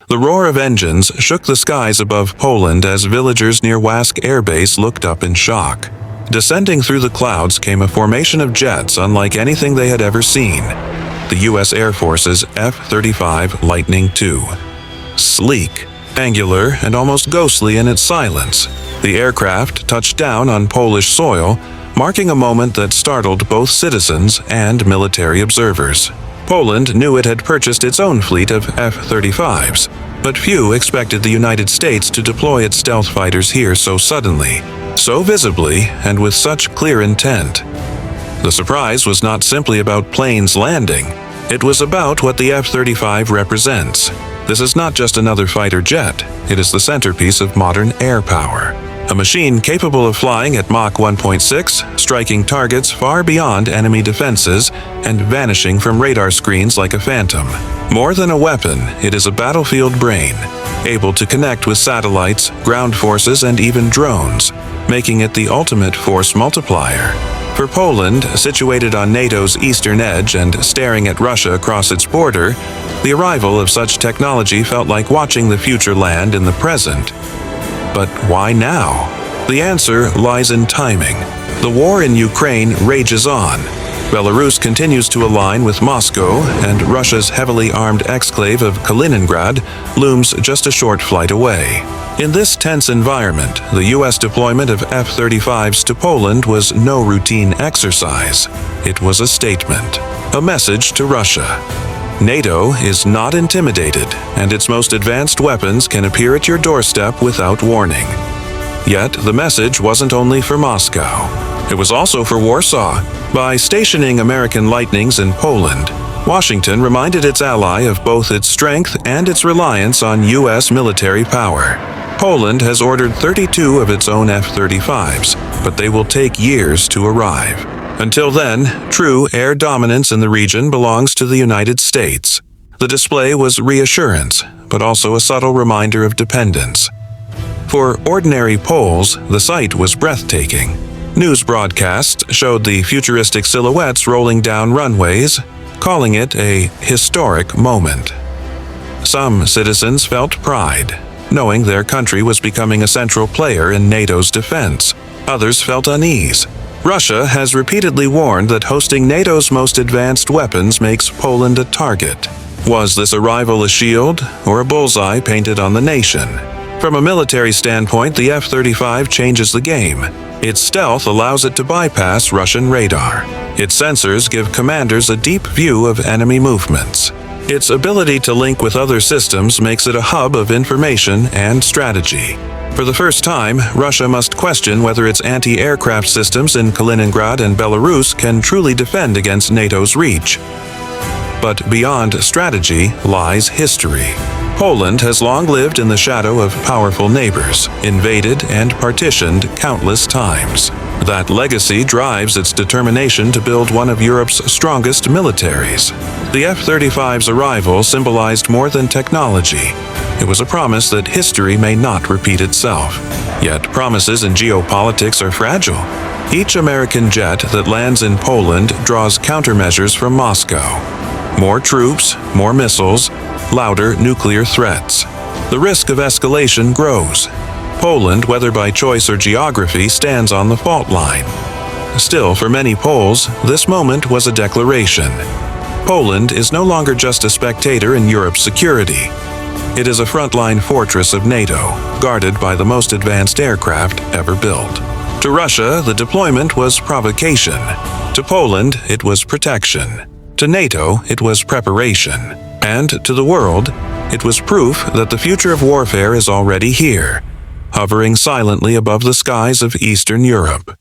The roar of engines shook the skies above Poland as villagers near Łask Air Base looked up in shock. Descending through the clouds came a formation of jets unlike anything they had ever seen. The U.S. Air Force's F-35 Lightning II. Sleek, angular, and almost ghostly in its silence, the aircraft touched down on Polish soil, marking a moment that startled both citizens and military observers. Poland knew it had purchased its own fleet of F-35s, but few expected the United States to deploy its stealth fighters here so suddenly, so visibly, and with such clear intent. The surprise was not simply about planes landing. It was about what the F-35 represents. This is not just another fighter jet. It is the centerpiece of modern air power. A machine capable of flying at Mach 1.6, striking targets far beyond enemy defenses, and vanishing from radar screens like a phantom. More than a weapon, it is a battlefield brain, able to connect with satellites, ground forces, and even drones, making it the ultimate force multiplier. For Poland, situated on NATO's eastern edge and staring at Russia across its border, the arrival of such technology felt like watching the future land in the present. But why now? The answer lies in timing. The war in Ukraine rages on. Belarus continues to align with Moscow, and Russia's heavily armed exclave of Kaliningrad looms just a short flight away. In this tense environment, the U.S. deployment of F-35s to Poland was no routine exercise. It was a statement, a message to Russia. NATO is not intimidated, and its most advanced weapons can appear at your doorstep without warning. Yet, the message wasn't only for Moscow. It was also for Warsaw. By stationing American Lightnings in Poland, Washington reminded its ally of both its strength and its reliance on U.S. military power. Poland has ordered 32 of its own F-35s, but they will take years to arrive. Until then, true air dominance in the region belongs to the United States. The display was reassurance, but also a subtle reminder of dependence. For ordinary Poles, the sight was breathtaking. News broadcasts showed the futuristic silhouettes rolling down runways, calling it a historic moment. Some citizens felt pride, knowing their country was becoming a central player in NATO's defense. Others felt unease. Russia has repeatedly warned that hosting NATO's most advanced weapons makes Poland a target. Was this arrival a shield or a bullseye painted on the nation? From a military standpoint, the F-35 changes the game. Its stealth allows it to bypass Russian radar. Its sensors give commanders a deep view of enemy movements. Its ability to link with other systems makes it a hub of information and strategy. For the first time, Russia must question whether its anti-aircraft systems in Kaliningrad and Belarus can truly defend against NATO's reach. But beyond strategy lies history. Poland has long lived in the shadow of powerful neighbors, invaded and partitioned countless times. That legacy drives its determination to build one of Europe's strongest militaries. The F-35's arrival symbolized more than technology. It was a promise that history may not repeat itself. Yet promises in geopolitics are fragile. Each American jet that lands in Poland draws countermeasures from Moscow. More troops, more missiles, louder nuclear threats. The risk of escalation grows. Poland, whether by choice or geography, stands on the fault line. Still, for many Poles, this moment was a declaration. Poland is no longer just a spectator in Europe's security. It is a frontline fortress of NATO, guarded by the most advanced aircraft ever built. To Russia, the deployment was provocation. To Poland, it was protection. To NATO, it was preparation. And to the world, it was proof that the future of warfare is already here, hovering silently above the skies of Eastern Europe.